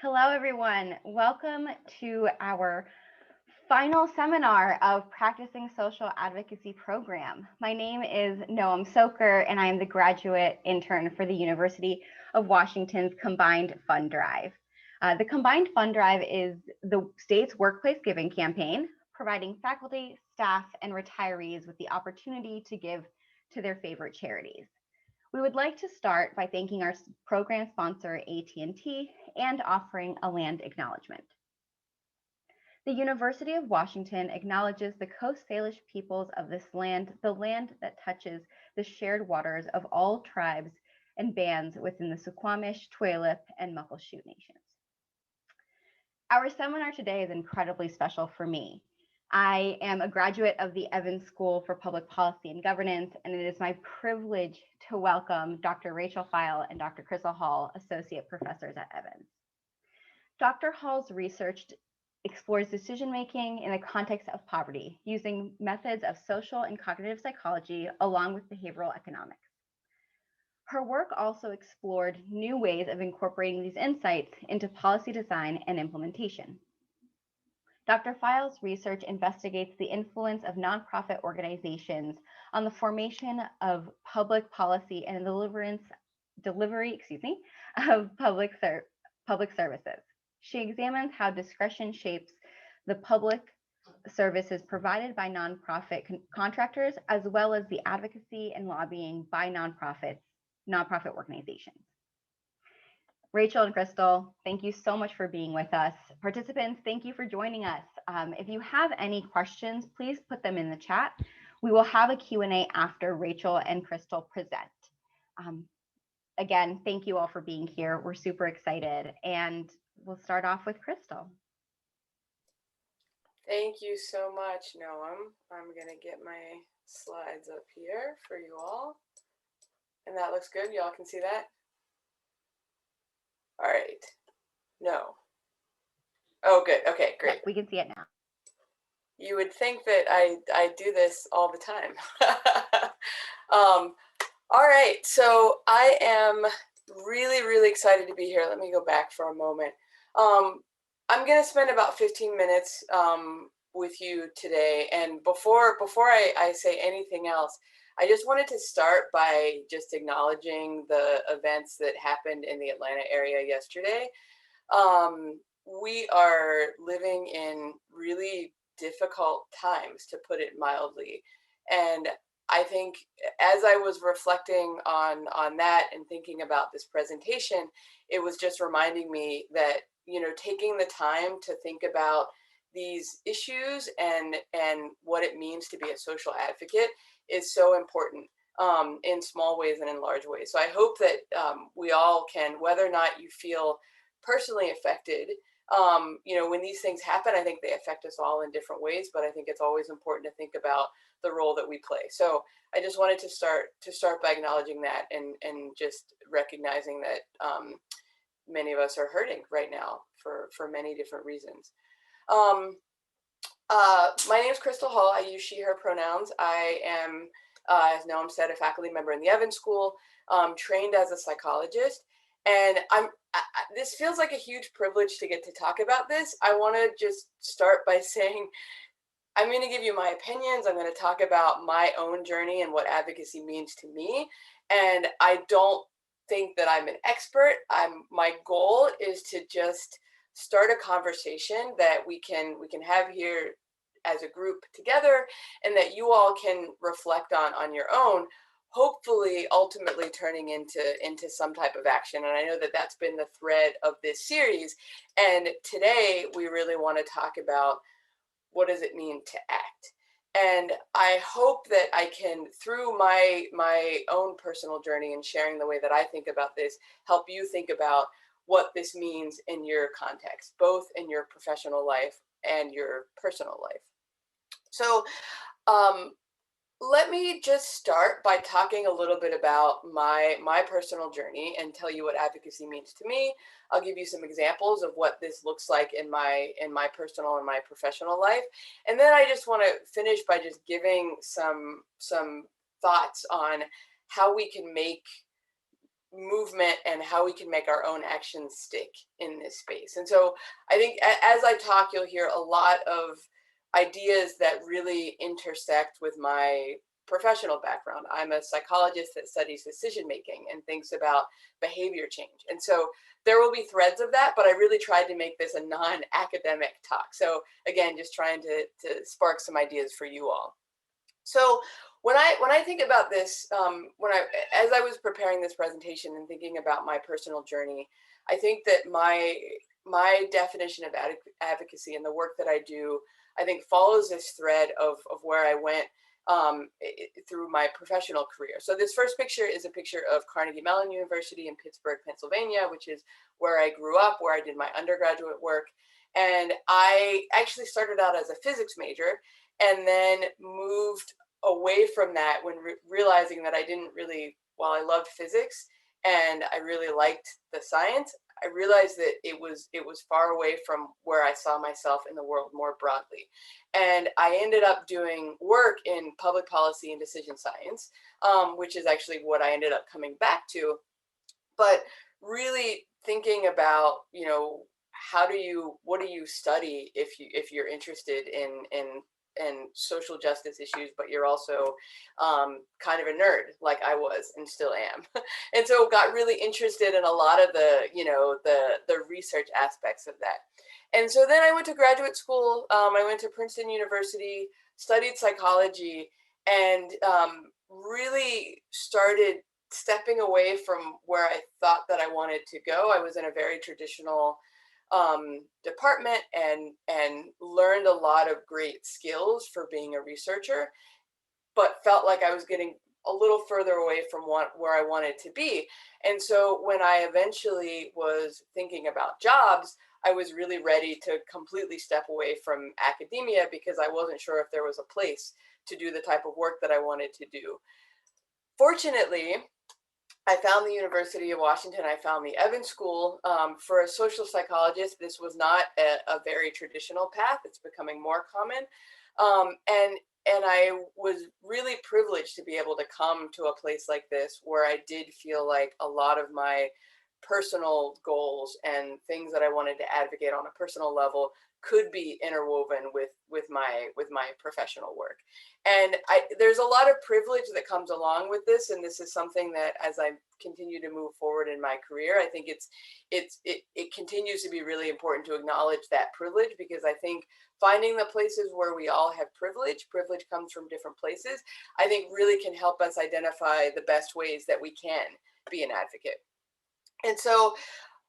Hello, everyone. Welcome to our final seminar of Practicing Social Advocacy program. My name is Noam Soker, and I am the graduate intern for the University of Washington's Combined Fund Drive. The Combined Fund Drive is the state's workplace giving campaign, providing faculty, staff, and retirees with the opportunity to give to their favorite charities. We would like to start by thanking our program sponsor, AT&T, and offering a land acknowledgement. The University of Washington acknowledges the Coast Salish peoples of this land, the land that touches the shared waters of all tribes and bands within the Suquamish, Tulalip, and Muckleshoot nations. Our seminar today is incredibly special for me. I am a graduate of the Evans School for Public Policy and Governance, and it is my privilege to welcome Dr. Rachel Fyall and Dr. Crystal Hall, Associate Professors at Evans. Dr. Hall's research explores decision-making in the context of poverty, using methods of social and cognitive psychology along with behavioral economics. Her work also explored new ways of incorporating these insights into policy design and implementation. Dr. Fyall's research investigates the influence of nonprofit organizations on the formation of public policy and delivery of public services. She examines how discretion shapes the public services provided by nonprofit contractors, as well as the advocacy and lobbying by nonprofit organizations. Rachel and Crystal, thank you so much for being with us. Participants, thank you for joining us. If you have any questions, please put them in the chat. We will have a Q&A after Rachel and Crystal present. Again, thank you all for being here. We're super excited, and we'll start off with Crystal. Thank you so much, Noam. I'm gonna get my slides up here for you all. And that looks good, y'all can see that? All right, no. Oh, good, okay, great. Yep, we can see it now. You would think that I do this all the time. All right, so I am really excited to be here. Let me go back for a moment. I'm gonna spend about 15 minutes with you today. And before I say anything else, I just wanted to start by just acknowledging the events that happened in the Atlanta area yesterday. We are living in really difficult times, to put it mildly. And I think as I was reflecting on that and thinking about this presentation, it was just reminding me that, you know, taking the time to think about these issues and what it means to be a social advocate is so important in small ways and in large ways. So I hope that we all can, whether or not you feel personally affected, you know, when these things happen, I think they affect us all in different ways, but I think it's always important to think about the role that we play. So I just wanted to start by acknowledging that and just recognizing that many of us are hurting right now for many different reasons. My name is Crystal Hall. I use she, her pronouns. I am, as Noam said, a faculty member in the Evans School, trained as a psychologist. And this feels like a huge privilege to get to talk about this. I want to just start by saying, I'm going to give you my opinions. I'm going to talk about my own journey and what advocacy means to me. And I don't think that I'm an expert. My goal is to just start a conversation that we can have here as a group together, and that you all can reflect on your own, hopefully ultimately turning into some type of action. And I know that that's been the thread of this series. And today we really want to talk about what does it mean to act. And I hope that I can, through my own personal journey and sharing the way that I think about this, help you think about what this means in your context, both in your professional life and your personal life. So let me just start by talking a little bit about my personal journey and tell you what advocacy means to me. I'll give you some examples of what this looks like in my personal and my professional life. And then I just want to finish by just giving some thoughts on how we can make movement and how we can make our own actions stick in this space. And so I think as I talk, you'll hear a lot of ideas that really intersect with my professional background. I'm a psychologist that studies decision making and thinks about behavior change. And so there will be threads of that, but I really tried to make this a non-academic talk. So again, just trying to spark some ideas for you all. So when I think about this, as I was preparing this presentation and thinking about my personal journey, I think that my definition of advocacy and the work that I do, I think follows this thread of where I went through my professional career. So this first picture is a picture of Carnegie Mellon University in Pittsburgh, Pennsylvania, which is where I grew up, where I did my undergraduate work. And I actually started out as a physics major and then moved away from that when realizing that I didn't really, while I loved physics and I really liked the science, I realized that it was far away from where I saw myself in the world more broadly. And I ended up doing work in public policy and decision science, which is actually what I ended up coming back to. But really thinking about, you know, what do you study if you're interested in social justice issues, but you're also kind of a nerd like I was and still am. And so got really interested in a lot of the, you know, the research aspects of that. And so then I went to graduate school. I went to Princeton University, studied psychology, and really started stepping away from where I thought that I wanted to go. I was in a very traditional department and learned a lot of great skills for being a researcher, but felt like I was getting a little further away from where I wanted to be. And so when I eventually was thinking about jobs, I was really ready to completely step away from academia because I wasn't sure if there was a place to do the type of work that I wanted to do. Fortunately, I found the University of Washington. I found the Evans School. For a social psychologist, this was not a very traditional path. It's becoming more common. And I was really privileged to be able to come to a place like this where I did feel like a lot of my personal goals and things that I wanted to advocate on a personal level could be interwoven with my professional work. And there's a lot of privilege that comes along with this, and this is something that as I continue to move forward in my career, I think it continues to be really important to acknowledge that privilege, because I think finding the places where we all have privilege comes from different places, I think really can help us identify the best ways that we can be an advocate. And so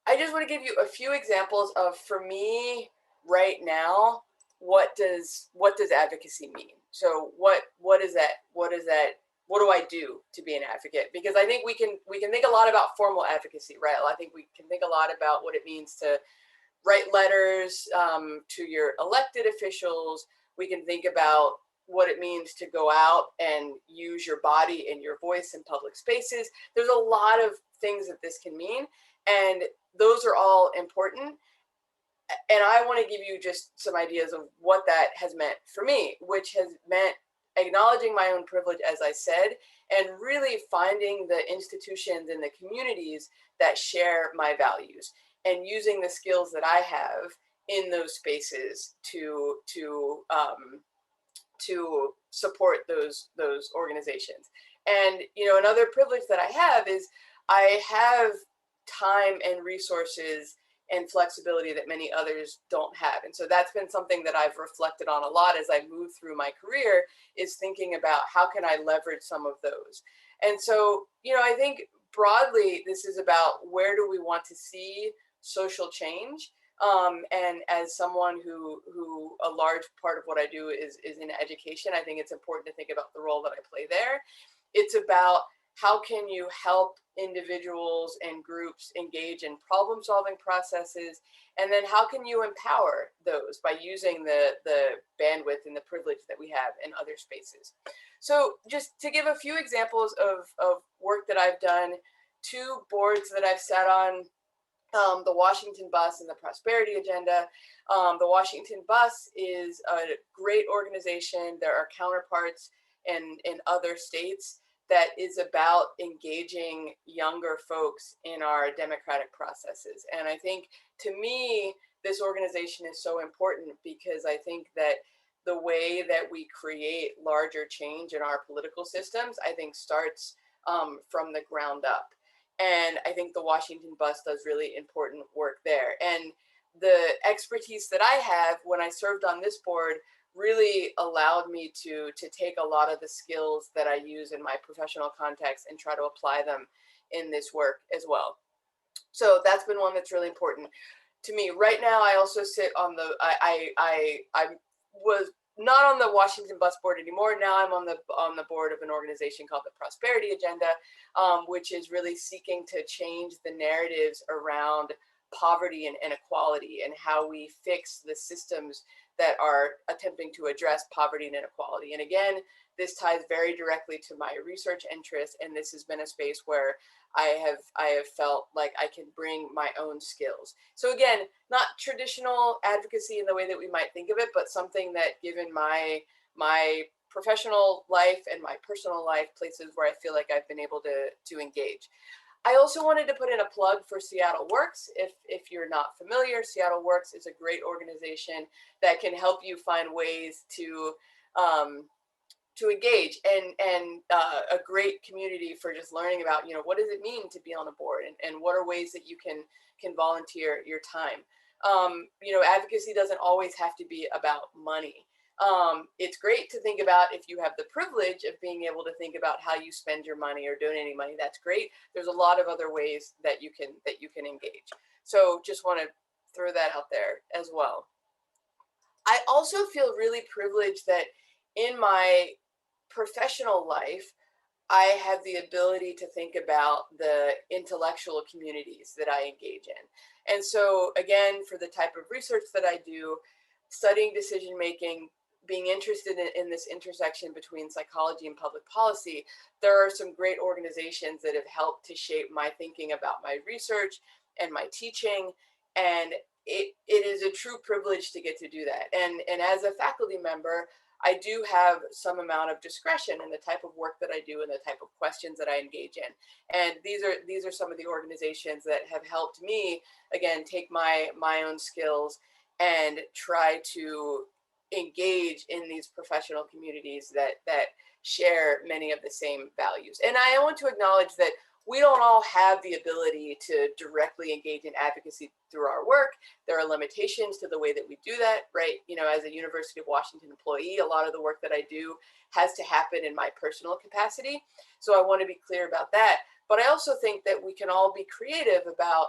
I just want to give you a few examples of, for me right now, what does advocacy mean? So what is that? What do I do to be an advocate? Because I think we can think a lot about formal advocacy, right? I think we can think a lot about what it means to write letters to your elected officials. We can think about what it means to go out and use your body and your voice in public spaces. There's a lot of things that this can mean, and those are all important. And I want to give you just some ideas of what that has meant for me, which has meant acknowledging my own privilege, as I said, and really finding the institutions and the communities that share my values and using the skills that I have in those spaces to support those organizations. And, you know, another privilege that I have is I have time and resources and flexibility that many others don't have. And so that's been something that I've reflected on a lot as I move through my career, is thinking about how can I leverage some of those. And so, you know, I think broadly, this is about where do we want to see social change. And as someone who a large part of what I do is in education, I think it's important to think about the role that I play there. It's about how can you help individuals and groups engage in problem-solving processes, and then how can you empower those by using the bandwidth and the privilege that we have in other spaces. So just to give a few examples of work that I've done, 2 boards that I've sat on, the Washington Bus and the Prosperity Agenda. The Washington Bus is a great organization. There are counterparts in other states that is about engaging younger folks in our democratic processes. And I think, to me, this organization is so important because I think that the way that we create larger change in our political systems, I think starts from the ground up. And I think the Washington Bus does really important work there. And the expertise that I have when I served on this board really allowed me to take a lot of the skills that I use in my professional context and try to apply them in this work as well. So that's been one that's really important to me. Right now, I also sit on the, I was not on the Washington Bus Board anymore. Now I'm on the board of an organization called the Prosperity Agenda, which is really seeking to change the narratives around poverty and inequality and how we fix the systems that are attempting to address poverty and inequality. And again, this ties very directly to my research interests, and this has been a space where I have felt like I can bring my own skills. So again, not traditional advocacy in the way that we might think of it, but something that, given my professional life and my personal life, places where I feel like I've been able to engage. I also wanted to put in a plug for Seattle Works. If you're not familiar, Seattle Works is a great organization that can help you find ways to engage, and a great community for just learning about, what does it mean to be on a board, and what are ways that you can volunteer your time. Advocacy doesn't always have to be about money. It's great to think about if you have the privilege of being able to think about how you spend your money or donating money. That's great. There's a lot of other ways that you can engage. So just want to throw that out there as well. I also feel really privileged that in my professional life, I have the ability to think about the intellectual communities that I engage in. And so again, for the type of research that I do, studying decision making, being interested in this intersection between psychology and public policy, there are some great organizations that have helped to shape my thinking about my research and my teaching. And it is a true privilege to get to do that. And as a faculty member, I do have some amount of discretion in the type of work that I do and the type of questions that I engage in. And these are some of the organizations that have helped me, again, take my own skills and try to engage in these professional communities that share many of the same values. And I want to acknowledge that we don't all have the ability to directly engage in advocacy through our work. There are limitations to the way that we do that, right? As a University of Washington employee, a lot of the work that I do has to happen in my personal capacity. So I want to be clear about that. But I also think that we can all be creative about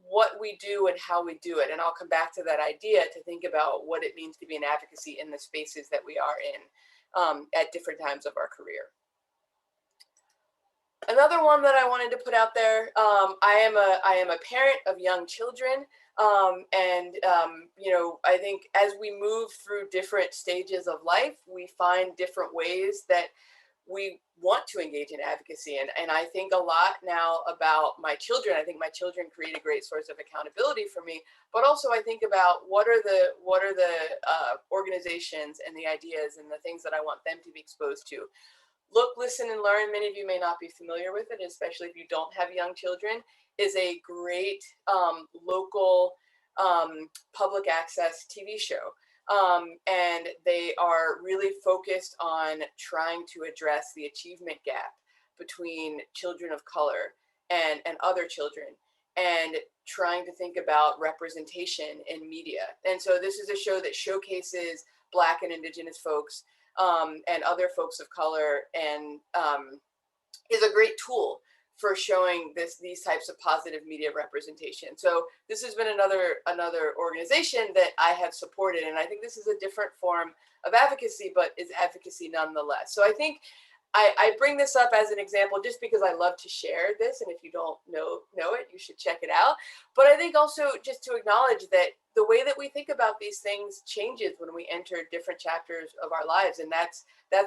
what we do and how we do it. And I'll come back to that idea to think about what it means to be in advocacy in the spaces that we are in at different times of our career. Another one that I wanted to put out there, I am a parent of young children, and I think as we move through different stages of life, we find different ways that we want to engage in advocacy. And I think a lot now about my children. I think my children create a great source of accountability for me, but also I think about what are the organizations and the ideas and the things that I want them to be exposed to. Look, Listen, and Learn, many of you may not be familiar with it, especially if you don't have young children, is a great local public access TV show. And they are really focused on trying to address the achievement gap between children of color and other children, and trying to think about representation in media. And so this is a show that showcases Black and Indigenous folks and other folks of color, and is a great tool for showing these types of positive media representation. So this has been another organization that I have supported, and I think this is a different form of advocacy, but is advocacy nonetheless. So I think I bring this up as an example just because I love to share this, and if you don't know it, you should check it out. But I think also just to acknowledge that the way that we think about these things changes when we enter different chapters of our lives, and that's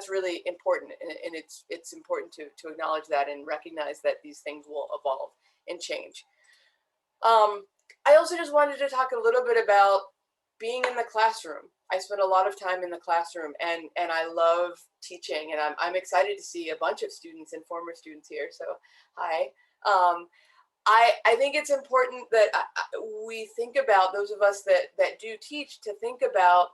really important. And it's important to acknowledge that and recognize that these things will evolve and change. I also just wanted to talk a little bit about being in the classroom. I spend a lot of time in the classroom, and I love teaching, and I'm excited to see a bunch of students and former students here. So hi. I think it's important that we think about, those of us that do teach, to think about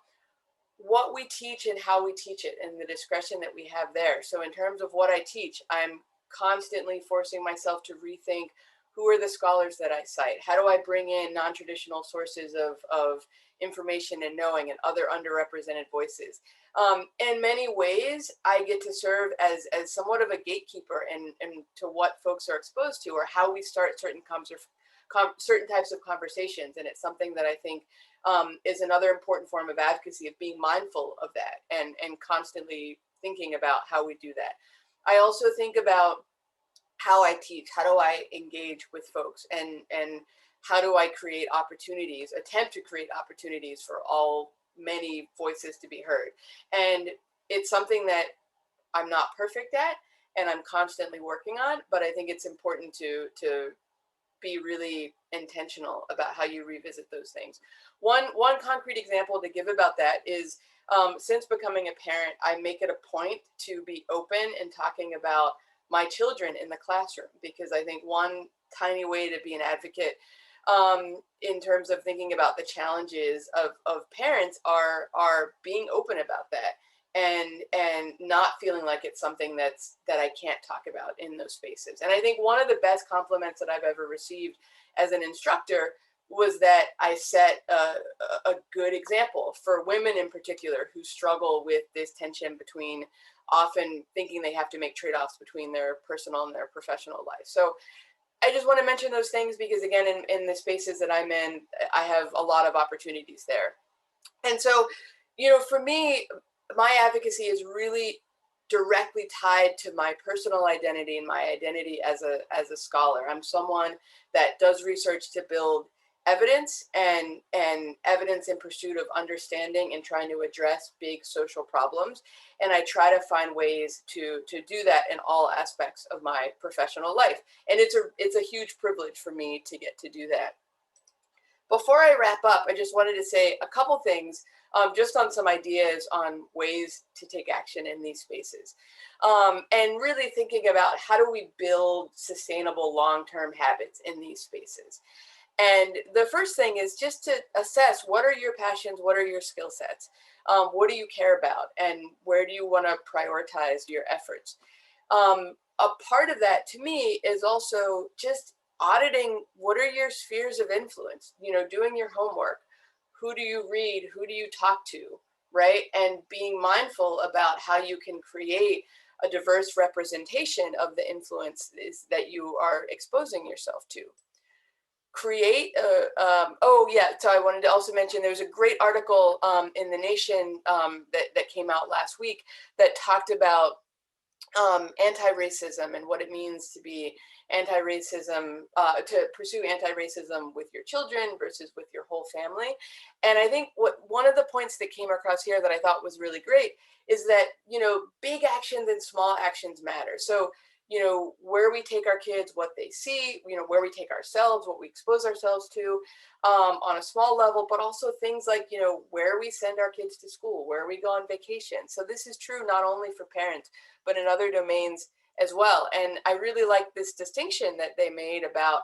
what we teach and how we teach it and the discretion that we have there. So in terms of what I teach, I'm constantly forcing myself to rethink, who are the scholars that I cite? How do I bring in non-traditional sources of information and knowing and other underrepresented voices? In many ways, I get to serve as somewhat of a gatekeeper and to what folks are exposed to, or how we start certain types of conversations. And it's something that I think is another important form of advocacy, of being mindful of that and constantly thinking about how we do that. I also think about how I teach, how do I engage with folks, and how do I create opportunities, attempt to create opportunities for many voices to be heard. And it's something that I'm not perfect at and I'm constantly working on, but I think it's important to be really intentional about how you revisit those things. One concrete example to give about that is, since becoming a parent, I make it a point to be open and talking about my children in the classroom, because I think one tiny way to be an advocate in terms of thinking about the challenges of parents are being open about that, and not feeling like it's something that I can't talk about in those spaces. And I think one of the best compliments that I've ever received as an instructor was that I set a good example for women in particular who struggle with this tension between often thinking they have to make trade-offs between their personal and their professional life. So I just want to mention those things because, again, in the spaces that I'm in, I have a lot of opportunities there. And so, for me, my advocacy is really directly tied to my personal identity and my identity as a scholar. I'm someone that does research to build evidence and evidence in pursuit of understanding and trying to address big social problems. And I try to find ways to do that in all aspects of my professional life. And it's a huge privilege for me to get to do that. Before I wrap up, I just wanted to say a couple things, just on some ideas on ways to take action in these spaces. And really thinking about, how do we build sustainable long-term habits in these spaces? And the first thing is just to assess, what are your passions? What are your skill sets? What do you care about? And where do you want to prioritize your efforts? A part of that to me is also just auditing, what are your spheres of influence, doing your homework. Who do you read? Who do you talk to, right? And being mindful about how you can create a diverse representation of the influences that you are exposing yourself to. Create so I wanted to also mention, there's a great article in The Nation that came out last week that talked about anti-racism and what it means to be anti-racism, to pursue anti-racism with your children versus with your whole family. And I think one of the points that came across here that I thought was really great is that, big actions and small actions matter. So, where we take our kids, what they see, where we take ourselves, what we expose ourselves to on a small level, but also things like, where we send our kids to school, where we go on vacation. So this is true not only for parents, but in other domains as well. And I really like this distinction that they made about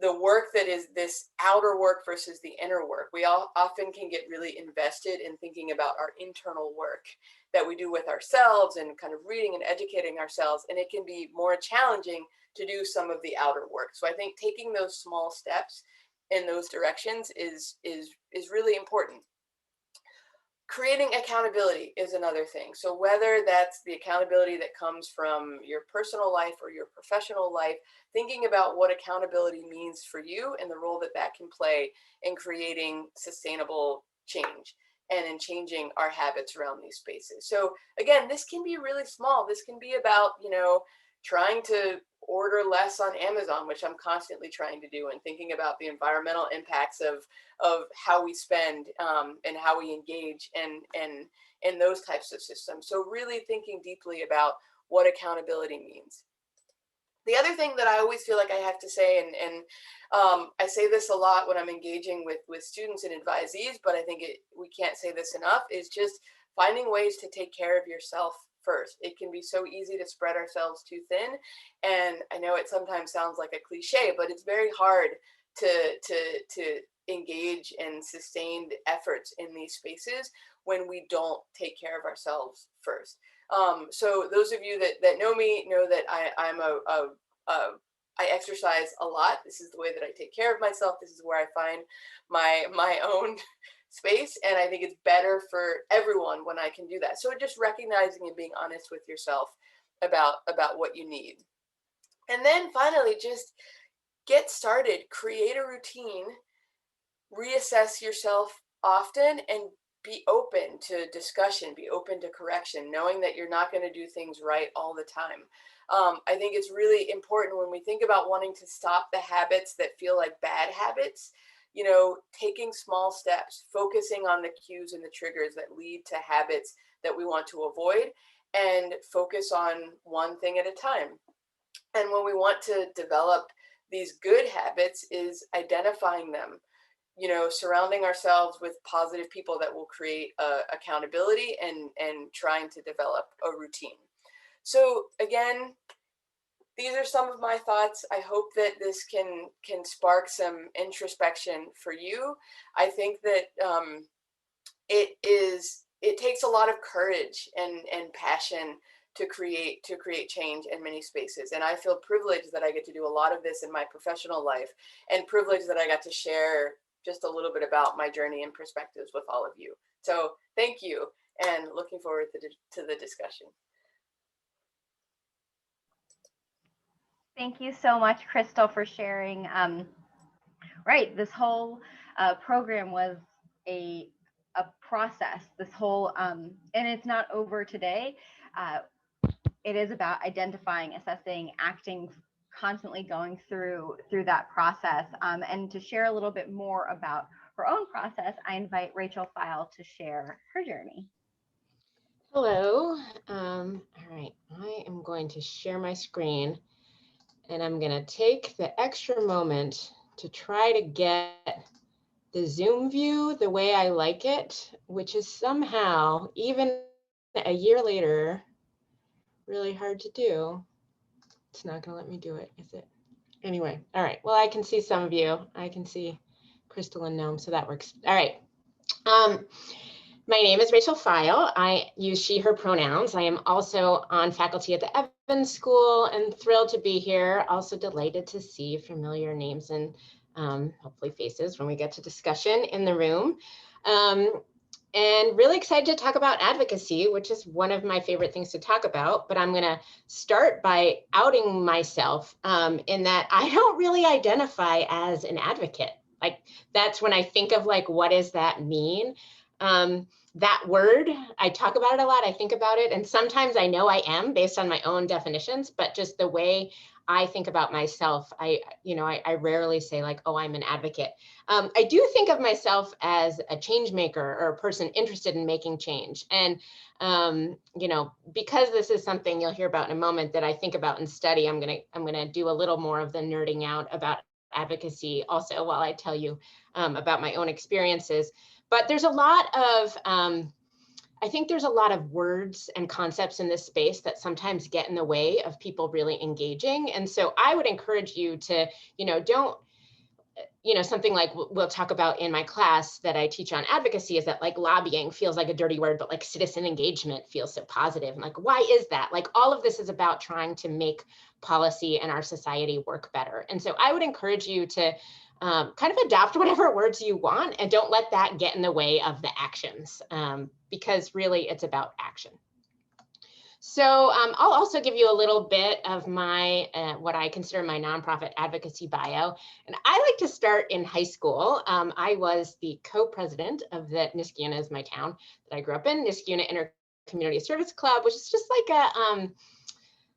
the work that is this outer work versus the inner work. We all often can get really invested in thinking about our internal work that we do with ourselves and kind of reading and educating ourselves. And it can be more challenging to do some of the outer work. So I think taking those small steps in those directions is really important. Creating accountability is another thing. So whether that's the accountability that comes from your personal life or your professional life, thinking about what accountability means for you and the role that that can play in creating sustainable change and in changing our habits around these spaces. So again, this can be really small. This can be about, trying to order less on Amazon, which I'm constantly trying to do, and thinking about the environmental impacts of how we spend and how we engage in those types of systems. So really thinking deeply about what accountability means. The other thing that I always feel like I have to say, and I say this a lot when I'm engaging with students and advisees, but I think we can't say this enough, is just finding ways to take care of yourself first. It can be so easy to spread ourselves too thin. And I know it sometimes sounds like a cliche, but it's very hard to engage in sustained efforts in these spaces when we don't take care of ourselves first. So those of you that know me know that I exercise a lot. This is the way that I take care of myself. This is where I find my own space, and I think it's better for everyone when I can do that. So just recognizing and being honest with yourself about what you need. And then finally, just get started, create a routine, reassess yourself often, and be open to discussion, be open to correction, knowing that you're not going to do things right all the time. I think it's really important when we think about wanting to stop the habits that feel like bad habits, you know, taking small steps, focusing on the cues and the triggers that lead to habits that we want to avoid, and focus on one thing at a time. And when we want to develop these good habits is identifying them, you know, surrounding ourselves with positive people that will create accountability and trying to develop a routine. So again, these are some of my thoughts. I hope that this can spark some introspection for you. I think that it takes a lot of courage and passion to create change in many spaces. And I feel privileged that I get to do a lot of this in my professional life, and privileged that I got to share just a little bit about my journey and perspectives with all of you. So thank you, and looking forward to the discussion. Thank you so much, Crystal, for sharing. Right, this whole program was a process. This whole, and it's not over today. It is about identifying, assessing, acting, constantly going through that process. And to share a little bit more about her own process, I invite Rachel Fyall to share her journey. Hello. All right, I am going to share my screen, and I'm going to take the extra moment to try to get the Zoom view the way I like it, which is somehow, even a year later, really hard to do. It's not going to let me do it, is it? Anyway, all right. Well, I can see some of you. I can see Crystal and Noam, so that works. All right. My name is Rachel Fyall. I use she, her pronouns. I am also on faculty at the Evans School and thrilled to be here. Also delighted to see familiar names and hopefully faces when we get to discussion in the room. And really excited to talk about advocacy, which is one of my favorite things to talk about. But I'm going to start by outing myself in that I don't really identify as an advocate. Like, that's when I think of like, what does that mean? That word, I talk about it a lot, I think about it, and sometimes I know I am based on my own definitions, but just the way I think about myself, I rarely say like, oh, I'm an advocate. I do think of myself as a change maker or a person interested in making change. And, because this is something you'll hear about in a moment that I think about and study, I'm gonna do a little more of the nerding out about advocacy also while I tell you about my own experiences. But there's a lot of, I think there's a lot of words and concepts in this space that sometimes get in the way of people really engaging. And so I would encourage you to, don't, something like we'll talk about in my class that I teach on advocacy is that like lobbying feels like a dirty word, but like citizen engagement feels so positive. And like, why is that? Like, all of this is about trying to make policy and our society work better. And so I would encourage you to kind of adopt whatever words you want and don't let that get in the way of the actions, because really it's about action. So I'll also give you a little bit of my, what I consider my nonprofit advocacy bio. And I like to start in high school. I was the co-president of the Niskayuna is my town that I grew up in, Niskayuna Inter-Community Service Club, which is just like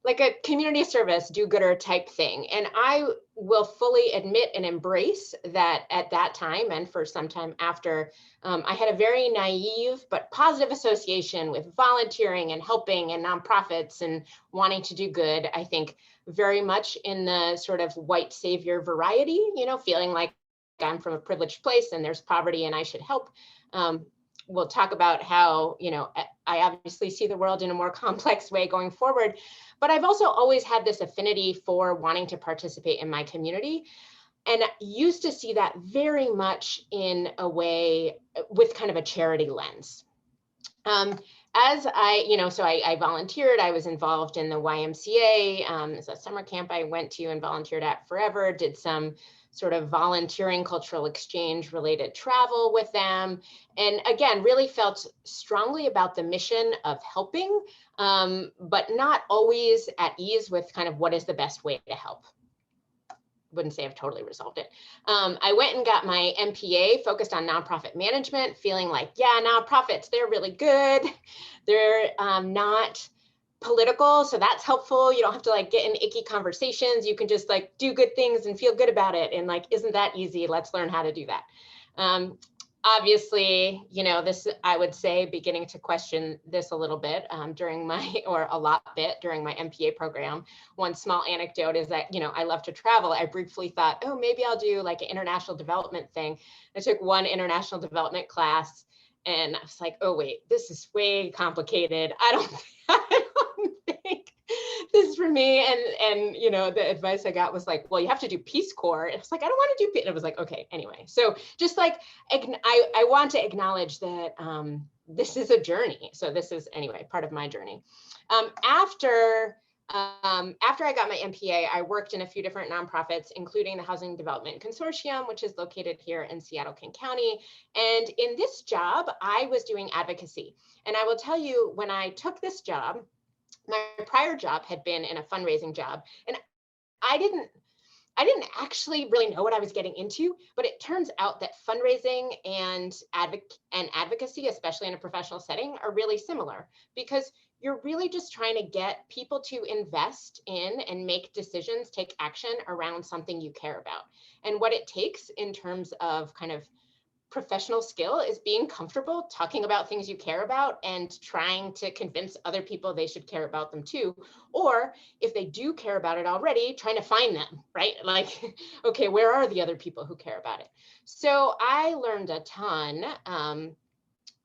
like a community service do-gooder type thing. And I will fully admit and embrace that at that time and for some time after, I had a very naive but positive association with volunteering and helping and nonprofits and wanting to do good. I think very much in the sort of white savior variety, you know, feeling like I'm from a privileged place and there's poverty and I should help. We'll talk about how, you know, I obviously see the world in a more complex way going forward, but I've also always had this affinity for wanting to participate in my community, and used to see that very much in a way with kind of a charity lens. As I, you know, so I volunteered, I was involved in the YMCA, it's a summer camp I went to and volunteered at forever, did some sort of volunteering cultural exchange related travel with them. And again, really felt strongly about the mission of helping, but not always at ease with kind of what is the best way to help. Wouldn't say I've totally resolved it. I went and got my MPA focused on nonprofit management, feeling like, yeah, nonprofits, they're really good. They're not political, so that's helpful. You don't have to like get in icky conversations. You can just like do good things and feel good about it. And like, isn't that easy? Let's learn how to do that. Obviously, you know, this, I would say, beginning to question this a little bit during my, or a lot bit during my MPA program. One small anecdote is that, you know, I love to travel. I briefly thought, oh, maybe I'll do like an international development thing. I took one international development class and I was like, oh, wait, this is way complicated. I don't think this is for me. And you know, the advice I got was like, well, you have to do Peace Corps. And it's like, I don't want to do Peace. And it was like, okay, anyway. So just like, I want to acknowledge that this is a journey. So this is, anyway, part of my journey. After I got my MPA, I worked in a few different nonprofits, including the Housing Development Consortium, which is located here in Seattle, King County. And in this job, I was doing advocacy. And I will tell you, when I took this job, my prior job had been in a fundraising job. And I didn't actually really know what I was getting into, but it turns out that fundraising and advocacy, especially in a professional setting, are really similar, because you're really just trying to get people to invest in and make decisions, take action around something you care about. And what it takes in terms of kind of professional skill is being comfortable talking about things you care about and trying to convince other people they should care about them too. Or if they do care about it already, trying to find them, right? Like, okay, where are the other people who care about it? So I learned a ton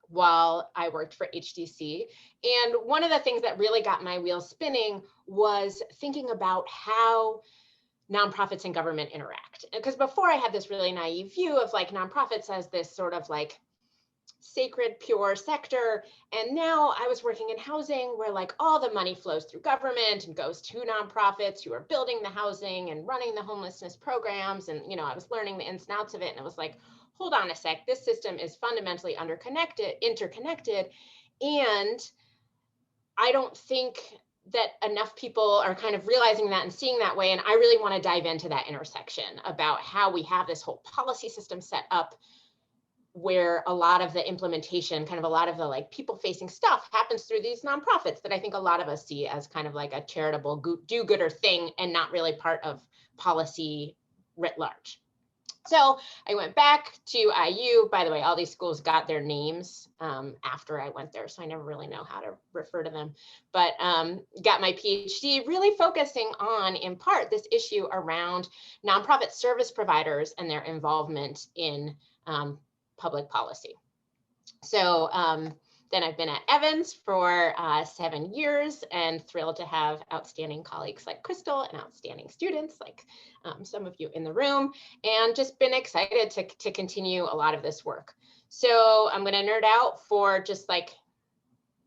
while I worked for HDC. And one of the things that really got my wheels spinning was thinking about how nonprofits and government interact. Because before I had this really naive view of like nonprofits as this sort of like sacred, pure sector. And now I was working in housing where like all the money flows through government and goes to nonprofits who are building the housing and running the homelessness programs. And, you know, I was learning the ins and outs of it. And it was like, hold on a sec, this system is fundamentally interconnected. And I don't think that enough people are kind of realizing that and seeing that way. And I really want to dive into that intersection about how we have this whole policy system set up where a lot of the implementation, kind of a lot of the like people facing stuff happens through these nonprofits that I think a lot of us see as kind of like a charitable do-gooder thing and not really part of policy writ large. So I went back to IU. By the way, all these schools got their names after I went there, so I never really know how to refer to them. But got my PhD really focusing on, in part, this issue around nonprofit service providers and their involvement in public policy. So then I've been at Evans for 7 years and thrilled to have outstanding colleagues like Crystal and outstanding students like some of you in the room, and just been excited to continue a lot of this work. So I'm going to nerd out for just like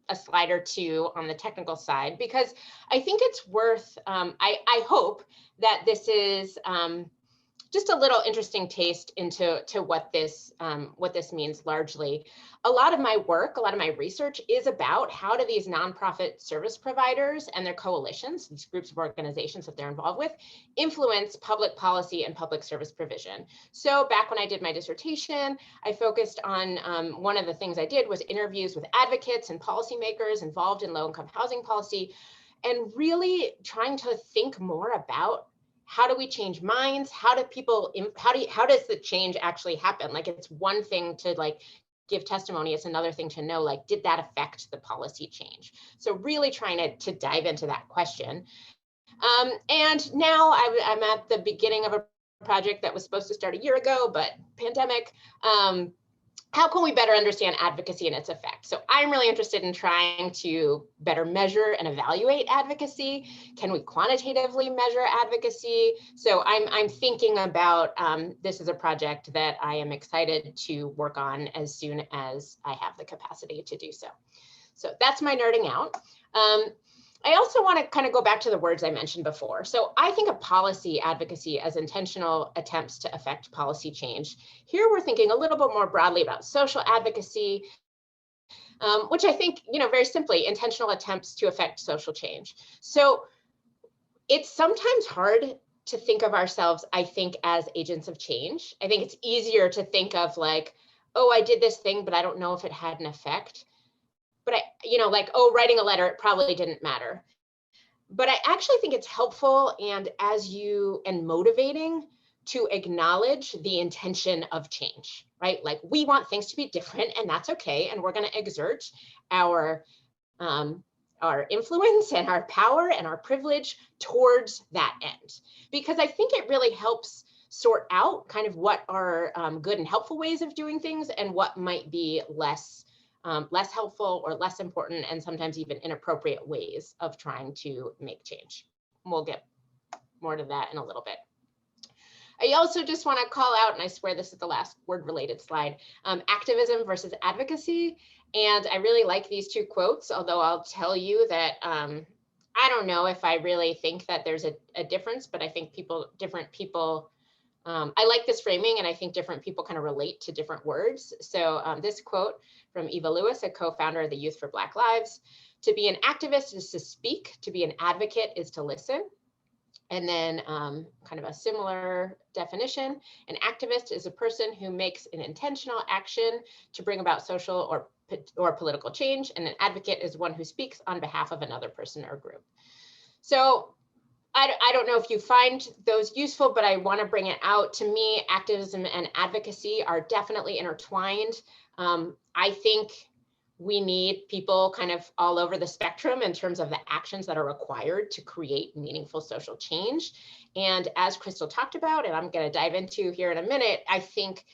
a slide or two on the technical side, because I think it's worth, I hope that this is just a little interesting taste into what this means largely. A lot of my work, a lot of my research is about how do these nonprofit service providers and their coalitions, these groups of organizations that they're involved with, influence public policy and public service provision. So back when I did my dissertation, I focused on, one of the things I did was interviews with advocates and policymakers involved in low-income housing policy. and really trying to think more about how do we change minds? How does the change actually happen? Like, it's one thing to like give testimony. It's another thing to know, like, did that affect the policy change? So really trying to dive into that question. And now I'm at the beginning of a project that was supposed to start a year ago, but pandemic. How can we better understand advocacy and its effect? So I'm really interested in trying to better measure and evaluate advocacy. Can we quantitatively measure advocacy? So I'm thinking about, this is a project that I am excited to work on as soon as I have the capacity to do so. So that's my nerding out. I also want to kind of go back to the words I mentioned before. So I think of policy advocacy as intentional attempts to affect policy change. Here we're thinking a little bit more broadly about social advocacy, which I think, very simply, intentional attempts to affect social change. So it's sometimes hard to think of ourselves, I think, as agents of change. I think it's easier to think of like, oh, I did this thing, but I don't know if it had an effect. But like, oh, writing a letter, it probably didn't matter. But I actually think it's helpful and motivating to acknowledge the intention of change, right? Like, we want things to be different, and that's okay. And we're going to exert our influence and our power and our privilege towards that end, because I think it really helps sort out kind of what are good and helpful ways of doing things and what might be less helpful or less important, and sometimes even inappropriate ways of trying to make change. We'll get more to that in a little bit. I also just want to call out, and I swear this is the last word related slide, activism versus advocacy. And I really like these two quotes, although I'll tell you that I don't know if I really think that there's a difference, but I think different people, I like this framing, and I think different people kind of relate to different words. So this quote from Eva Lewis, a co-founder of the Youth for Black Lives: "To be an activist is to speak, to be an advocate is to listen." And then kind of a similar definition: "An activist is a person who makes an intentional action to bring about social or political change, and an advocate is one who speaks on behalf of another person or group." So I don't know if you find those useful, but I want to bring it out. To me, activism and advocacy are definitely intertwined. I think we need people kind of all over the spectrum in terms of the actions that are required to create meaningful social change. And as Crystal talked about, and I'm going to dive into here in a minute, I think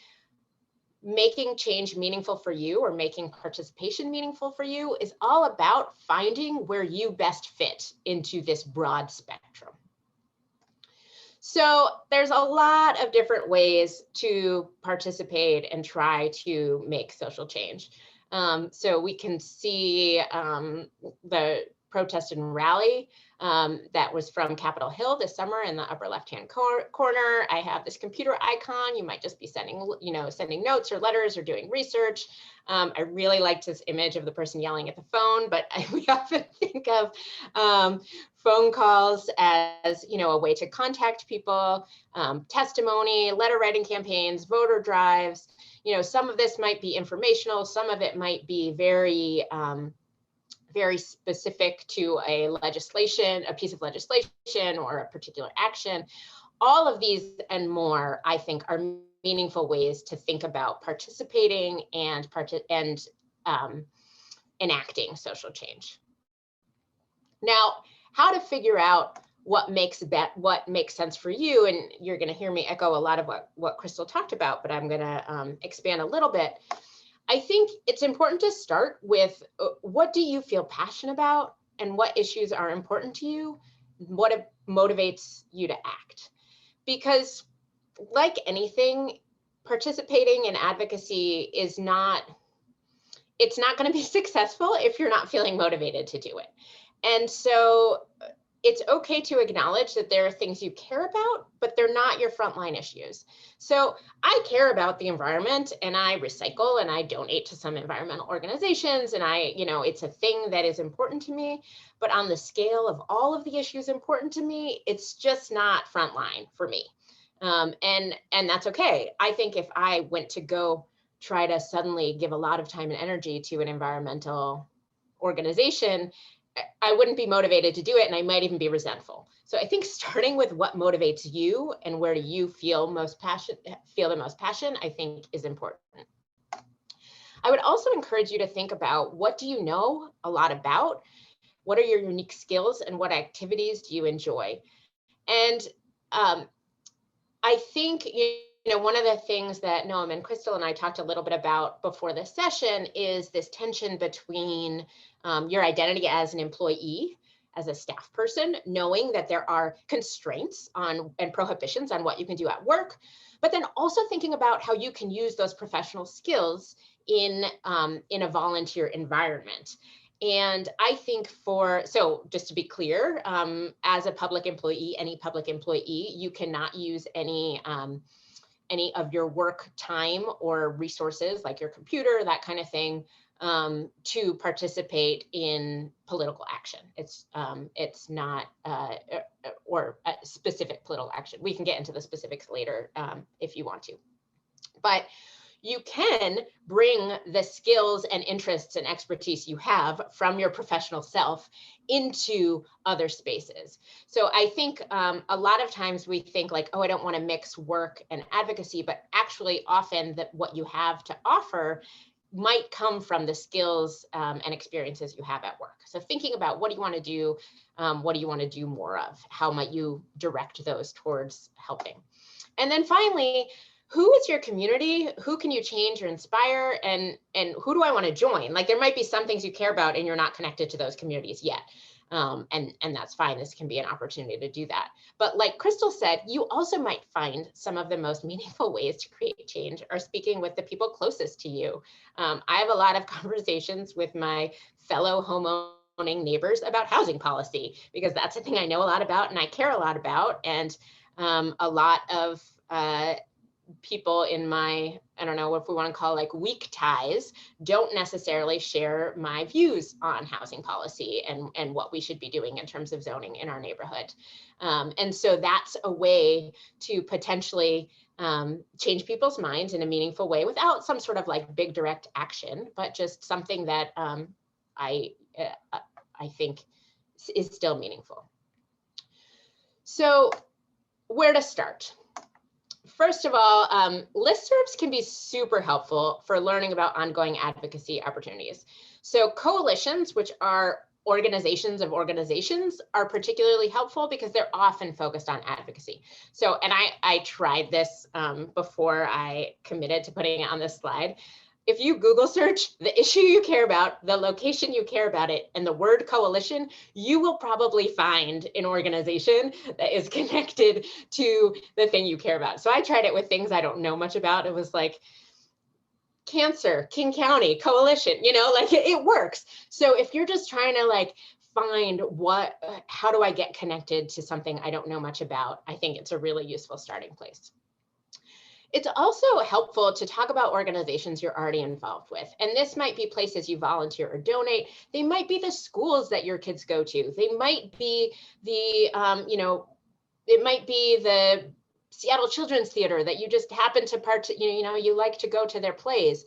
making change meaningful for you, or making participation meaningful for you, is all about finding where you best fit into this broad spectrum. So there's a lot of different ways to participate and try to make social change. So we can see the protest and rally that was from Capitol Hill this summer in the upper left-hand corner. I have this computer icon. You might just be sending notes or letters or doing research. I really liked this image of the person yelling at the phone, but we often think of phone calls as, a way to contact people, testimony, letter writing campaigns, voter drives. Some of this might be informational. Some of it might be very specific to a piece of legislation or a particular action. All of these and more, I think, are meaningful ways to think about participating and enacting social change. Now, how to figure out what makes sense for you, and you're going to hear me echo a lot of what Crystal talked about, but I'm going to expand a little bit. I think it's important to start with what do you feel passionate about, and what issues are important to you, what motivates you to act. Because like anything, participating in advocacy it's not going to be successful if you're not feeling motivated to do it. And so it's okay to acknowledge that there are things you care about, but they're not your frontline issues. So I care about the environment, and I recycle, and I donate to some environmental organizations, and it's a thing that is important to me. But on the scale of all of the issues important to me, it's just not frontline for me. And that's okay. I think if I went to go try to suddenly give a lot of time and energy to an environmental organization, I wouldn't be motivated to do it, and I might even be resentful. So I think starting with what motivates you and where do you feel the most passion, I think is important. I would also encourage you to think about, what do you know a lot about? What are your unique skills, and what activities do you enjoy? And I think, one of the things that Noam and Crystal and I talked a little bit about before this session is this tension between your identity as an employee, as a staff person, knowing that there are constraints on and prohibitions on what you can do at work, but then also thinking about how you can use those professional skills in a volunteer environment. And I think so just to be clear, as a public employee, any public employee, you cannot use any of your work time or resources like your computer, that kind of thing, to participate in political action. It's not, or a specific political action. We can get into the specifics later if you want to. But you can bring the skills and interests and expertise you have from your professional self into other spaces. So I think a lot of times we think like, oh, I don't want to mix work and advocacy, but actually often that what you have to offer might come from the skills and experiences you have at work. So thinking about, what do you want to do? What do you want to do more of? How might you direct those towards helping? And then finally, who is your community? Who can you change or inspire? And who do I want to join? Like, there might be some things you care about and you're not connected to those communities yet. And that's fine. This can be an opportunity to do that. But like Crystal said, you also might find some of the most meaningful ways to create change are speaking with the people closest to you. I have a lot of conversations with my fellow homeowning neighbors about housing policy, because that's a thing I know a lot about and I care a lot about. And a lot of people in my, I don't know if we want to call like weak ties, don't necessarily share my views on housing policy and what we should be doing in terms of zoning in our neighborhood. And so that's a way to potentially change people's minds in a meaningful way without some sort of like big direct action, but just something that I think is still meaningful. So where to start? First of all, listservs can be super helpful for learning about ongoing advocacy opportunities. So coalitions, which are organizations of organizations, are particularly helpful because they're often focused on advocacy. So, and I tried this before I committed to putting it on this slide. If you Google search the issue you care about, the location you care about it, and the word coalition, you will probably find an organization that is connected to the thing you care about. So I tried it with things I don't know much about. It was like cancer, King County, coalition, like it works. So if you're just trying to like find how do I get connected to something I don't know much about, I think it's a really useful starting place. It's also helpful to talk about organizations you're already involved with. And this might be places you volunteer or donate. They might be the schools that your kids go to. They might be it might be the Seattle Children's Theater that you just happen to you like to go to their plays.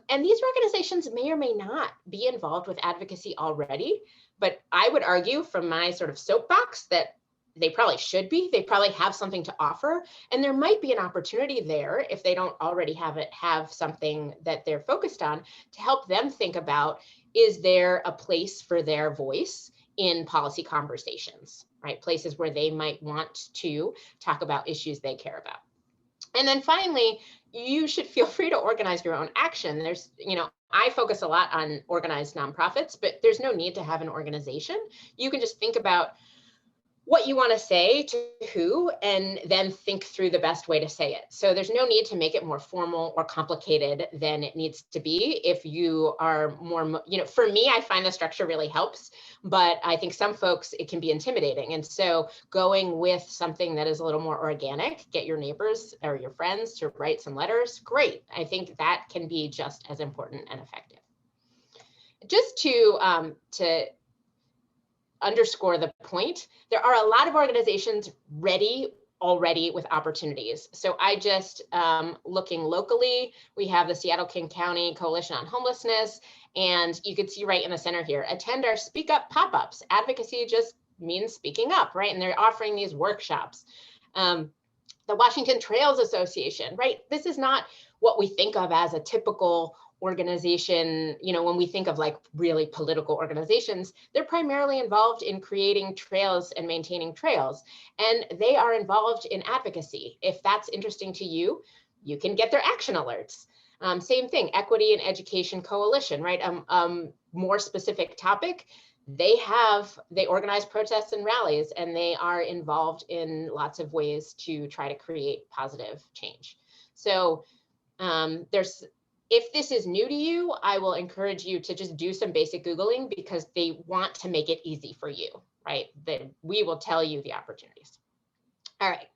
And these organizations may or may not be involved with advocacy already, but I would argue from my sort of soapbox that they probably should be. They probably have something to offer, and there might be an opportunity there, if they don't already have something that they're focused on, to help them think about, is there a place for their voice in policy conversations, right? Places where they might want to talk about issues they care about. And then finally, you should feel free to organize your own action. There's, I focus a lot on organized nonprofits, but there's no need to have an organization. You can just think about what you want to say to who, and then think through the best way to say it. So there's no need to make it more formal or complicated than it needs to be. If you are more, for me, I find the structure really helps, but I think some folks, it can be intimidating. And so going with something that is a little more organic, get your neighbors or your friends to write some letters, great. I think that can be just as important and effective. Just to underscore the point, there are a lot of organizations ready already with opportunities. So I just, looking locally, we have the Seattle-King County Coalition on Homelessness, and you can see right in the center here, attend our Speak Up pop-ups. Advocacy just means speaking up, right? And they're offering these workshops. The Washington Trails Association, right? This is not what we think of as a typical organization. You know, when we think of like really political organizations, they're primarily involved in creating trails and maintaining trails, and they are involved in advocacy. If that's interesting to you, you can get their action alerts. Same thing, Equity and Education Coalition, right? More specific topic. They organize protests and rallies, and they are involved in lots of ways to try to create positive change. So if this is new to you, I will encourage you to just do some basic Googling, because they want to make it easy for you, right? We will tell you the opportunities. All right.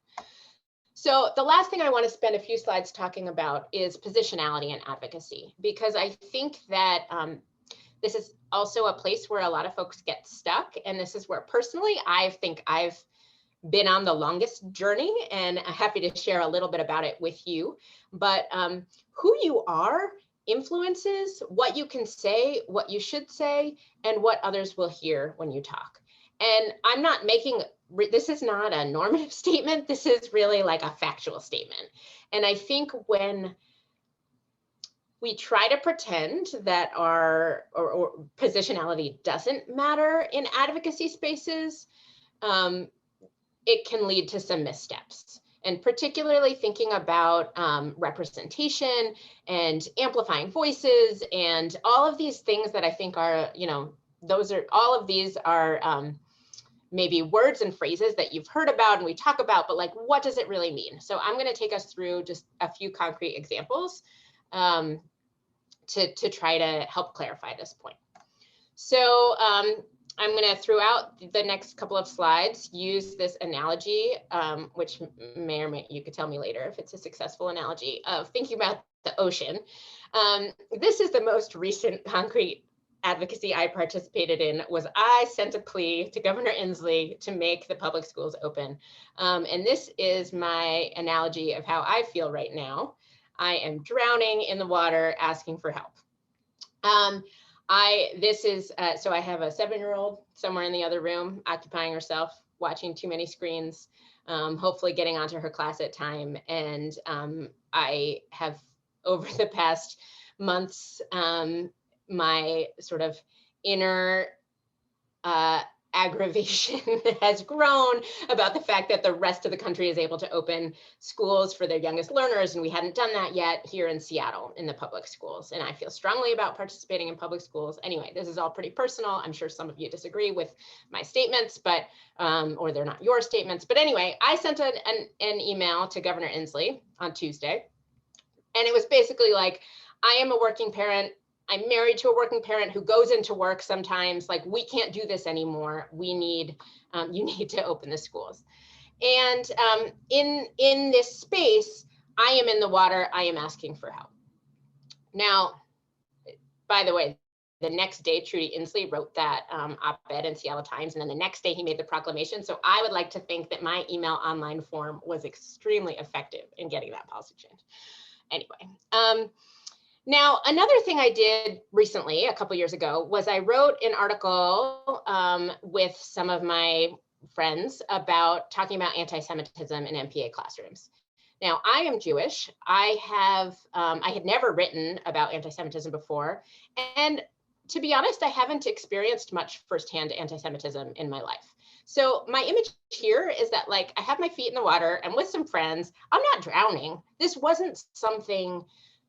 So the last thing I want to spend a few slides talking about is positionality and advocacy, because I think that this is also a place where a lot of folks get stuck. And this is where personally, I think I've been on the longest journey, and I'm happy to share a little bit about it with you. But who you are influences what you can say, what you should say, and what others will hear when you talk. And I'm not making, this is not a normative statement. This is really like a factual statement. And I think when we try to pretend that our or positionality doesn't matter in advocacy spaces, it can lead to some missteps. And particularly thinking about representation and amplifying voices and all of these things that I think are, you know, all of these are maybe words and phrases that you've heard about and we talk about, but like, what does it really mean? So I'm going to take us through just a few concrete examples to try to help clarify this point. So I'm going to, throughout the next couple of slides, use this analogy, which may or may, you could tell me later if it's a successful analogy, of thinking about the ocean. This is the most recent concrete advocacy I participated in. Was I sent a plea to Governor Inslee to make the public schools open. And this is my analogy of how I feel right now. I am drowning in the water asking for help. So I have a 7-year-old somewhere in the other room occupying herself, watching too many screens, hopefully getting onto her class at time. And I have, over the past months, my sort of inner aggravation has grown about the fact that the rest of the country is able to open schools for their youngest learners, and we hadn't done that yet here in Seattle in the public schools. And I feel strongly about participating in public schools. Anyway, this is all pretty personal. I'm sure some of you disagree with my statements, but or they're not your statements. But anyway, I sent an email to Governor Inslee on Tuesday, and it was basically like, I am a working parent. I'm married to a working parent who goes into work sometimes. Like, we can't do this anymore. We need, you need to open the schools. And in this space, I am in the water. I am asking for help. Now, by the way, the next day, Trudy Inslee wrote that op-ed in Seattle Times, and then the next day he made the proclamation. So I would like to think that my email online form was extremely effective in getting that policy change. Anyway. Now, another thing I did recently, a couple years ago, was I wrote an article with some of my friends about talking about anti-Semitism in MPA classrooms. Now, I am Jewish. I had never written about anti-Semitism before. And to be honest, I haven't experienced much firsthand anti-Semitism in my life. So my image here is that, like, I have my feet in the water. I'm with some friends. I'm not drowning. This wasn't something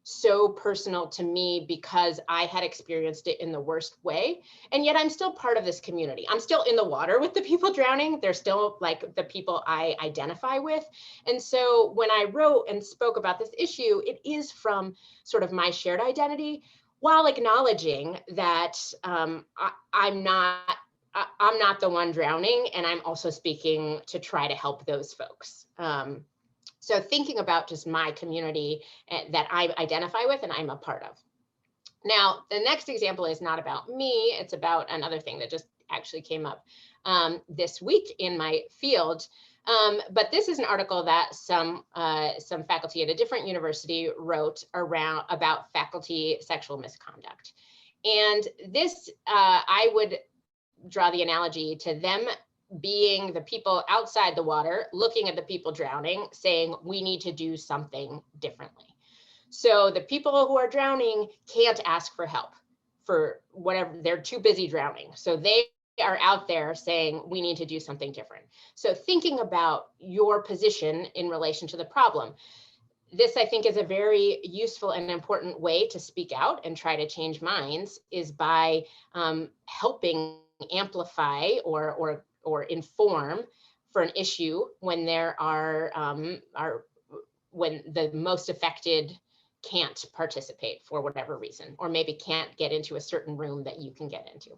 so personal to me because I had experienced it in the worst way. And yet I'm still part of this community. I'm still in the water with the people drowning. They're still like the people I identify with. And so when I wrote and spoke about this issue, it is from sort of my shared identity, while acknowledging that I'm not the one drowning, and I'm also speaking to try to help those folks. So thinking about just my community that I identify with and I'm a part of. Now, the next example is not about me. It's about another thing that just actually came up this week in my field. But this is an article that some faculty at a different university wrote about faculty sexual misconduct. And this, I would draw the analogy to them being the people outside the water, looking at the people drowning, saying, we need to do something differently. So the people who are drowning can't ask for help for whatever, they're too busy drowning. So they are out there saying, we need to do something different. So thinking about your position in relation to the problem. This, I think, is a very useful and important way to speak out and try to change minds, is by helping amplify or inform for an issue when there are when the most affected can't participate for whatever reason, or maybe can't get into a certain room that you can get into.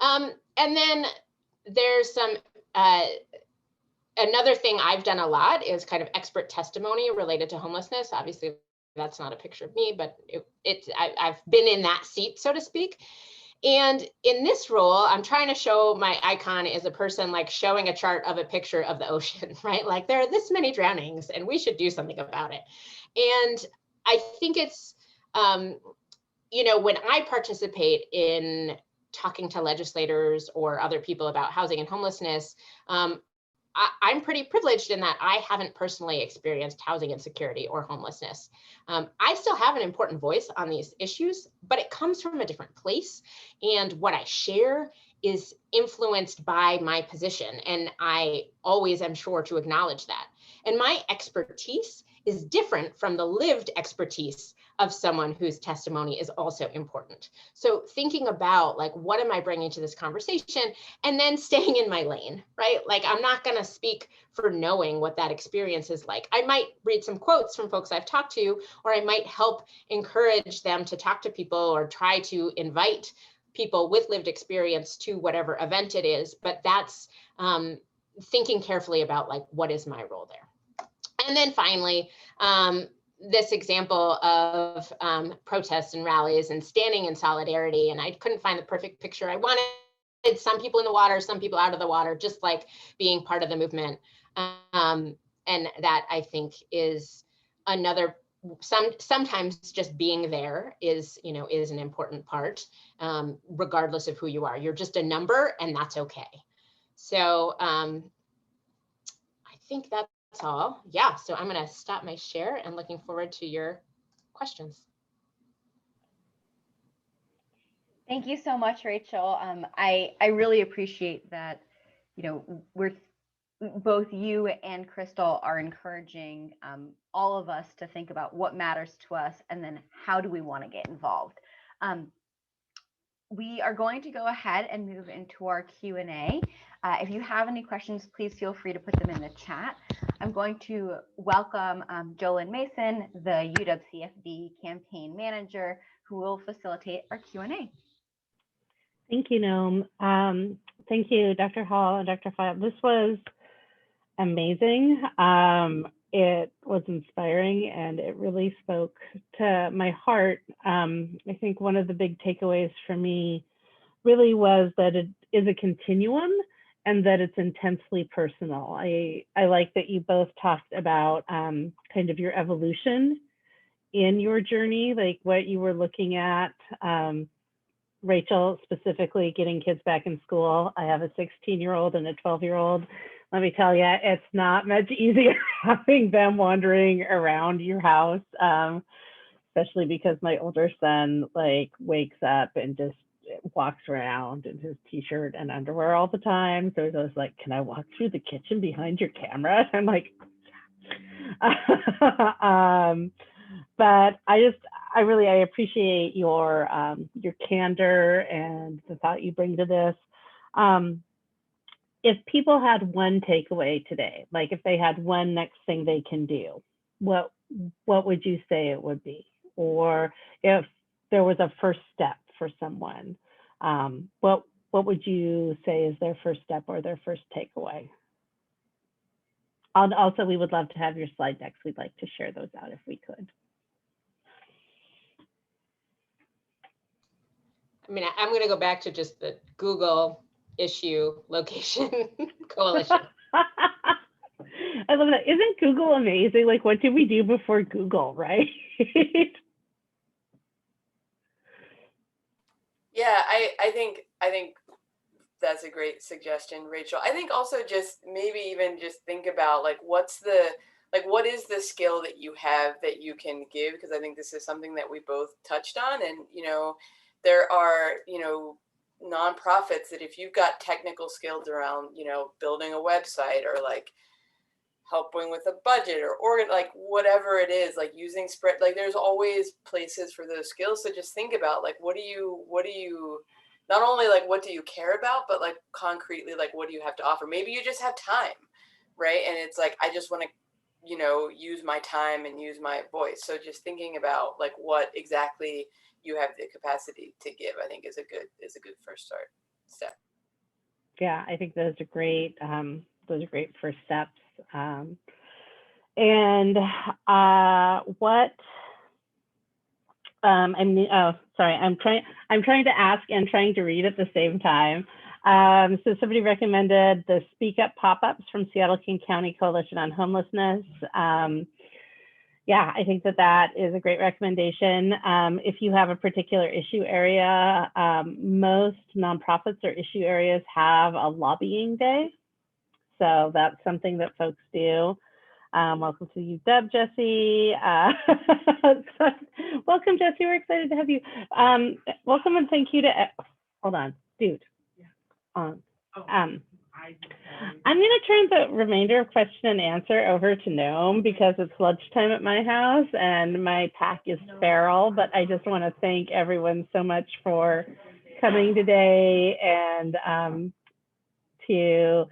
And then there's some, another thing I've done a lot is kind of expert testimony related to homelessness. Obviously, that's not a picture of me, but I've been in that seat, so to speak. And in this role, I'm trying to show my icon as a person like showing a chart of a picture of the ocean, right? Like there are this many drownings and we should do something about it. And I think it's, you know, when I participate in talking to legislators or other people about housing and homelessness, I'm pretty privileged in that I haven't personally experienced housing insecurity or homelessness. I still have an important voice on these issues, but it comes from a different place. And what I share is influenced by my position. And I always am sure to acknowledge that. And my expertise is different from the lived expertise of someone whose testimony is also important. So thinking about like, what am I bringing to this conversation, and then staying in my lane, right? Like, I'm not going to speak for knowing what that experience is like. I might read some quotes from folks I've talked to, or I might help encourage them to talk to people or try to invite people with lived experience to whatever event it is. But that's thinking carefully about like, what is my role there? And then finally, this example of protests and rallies and standing in solidarity. And I couldn't find the perfect picture. I wanted some people in the water, some people out of the water, just like being part of the movement. And that, I think, is another, sometimes just being there is, you know, is an important part, regardless of who you are. You're just a number, and that's okay. So I think that's all. Yeah, so I'm going to stop my share and looking forward to your questions. Thank you so much, Rachel. I really appreciate that, you know, both you and Crystal are encouraging all of us to think about what matters to us and then how do we want to get involved. We are going to go ahead and move into our Q&A. If you have any questions, please feel free to put them in the chat. I'm going to welcome Jolyn Mason, the UW-CFD campaign manager, who will facilitate our Q&A. Thank you, Noam. Thank you, Dr. Hall and Dr. Fyall. This was amazing. It was inspiring, and it really spoke to my heart. I think one of the big takeaways for me really was that it is a continuum and that it's intensely personal. I like that you both talked about kind of your evolution in your journey, like what you were looking at. Rachel, specifically getting kids back in school. I have a 16-year-old and a 12-year-old. Let me tell you, it's not much easier having them wandering around your house, especially because my older son like wakes up and just walks around in his t-shirt and underwear all the time. So he's always like, can I walk through the kitchen behind your camera? I'm like, but I really appreciate your candor and the thought you bring to this. If people had one takeaway today, like if they had one next thing they can do, what would you say it would be? Or if there was a first step for someone, what would you say is their first step or their first takeaway? Also, we would love to have your slide decks. We'd like to share those out if we could. I mean, I'm going to go back to just the Google issue location coalition. I love that. Isn't Google amazing? Like, what did we do before Google, right? Yeah, I think that's a great suggestion, Rachel. I think also just maybe even just think about like what is the skill that you have that you can give, because I think this is something that we both touched on. And there are nonprofits that if you've got technical skills around building a website or like helping with a budget or like whatever it is, like using spread, like there's always places for those skills. So just think about like what do you not only like what do you care about, but like concretely like what do you have to offer. Maybe you just have time, right? And it's like I just want to use my time and use my voice. So just thinking about like what exactly you have the capacity to give, I think is a good first step. Yeah, I think those are great. Those are great first steps. And what sorry, I'm trying to ask and trying to read at the same time. So somebody recommended the Speak Up pop-ups from Seattle King County Coalition on Homelessness. Yeah, I think that is a great recommendation. If you have a particular issue area, most nonprofits or issue areas have a lobbying day. So that's something that folks do. Welcome to you, Deb, Jesse. Welcome, Jesse. We're excited to have you. Welcome and thank you to, hold on, dude. I'm going to turn the remainder of question and answer over to Noam because it's lunchtime at my house and my pack is feral, but I just want to thank everyone so much for coming today. And to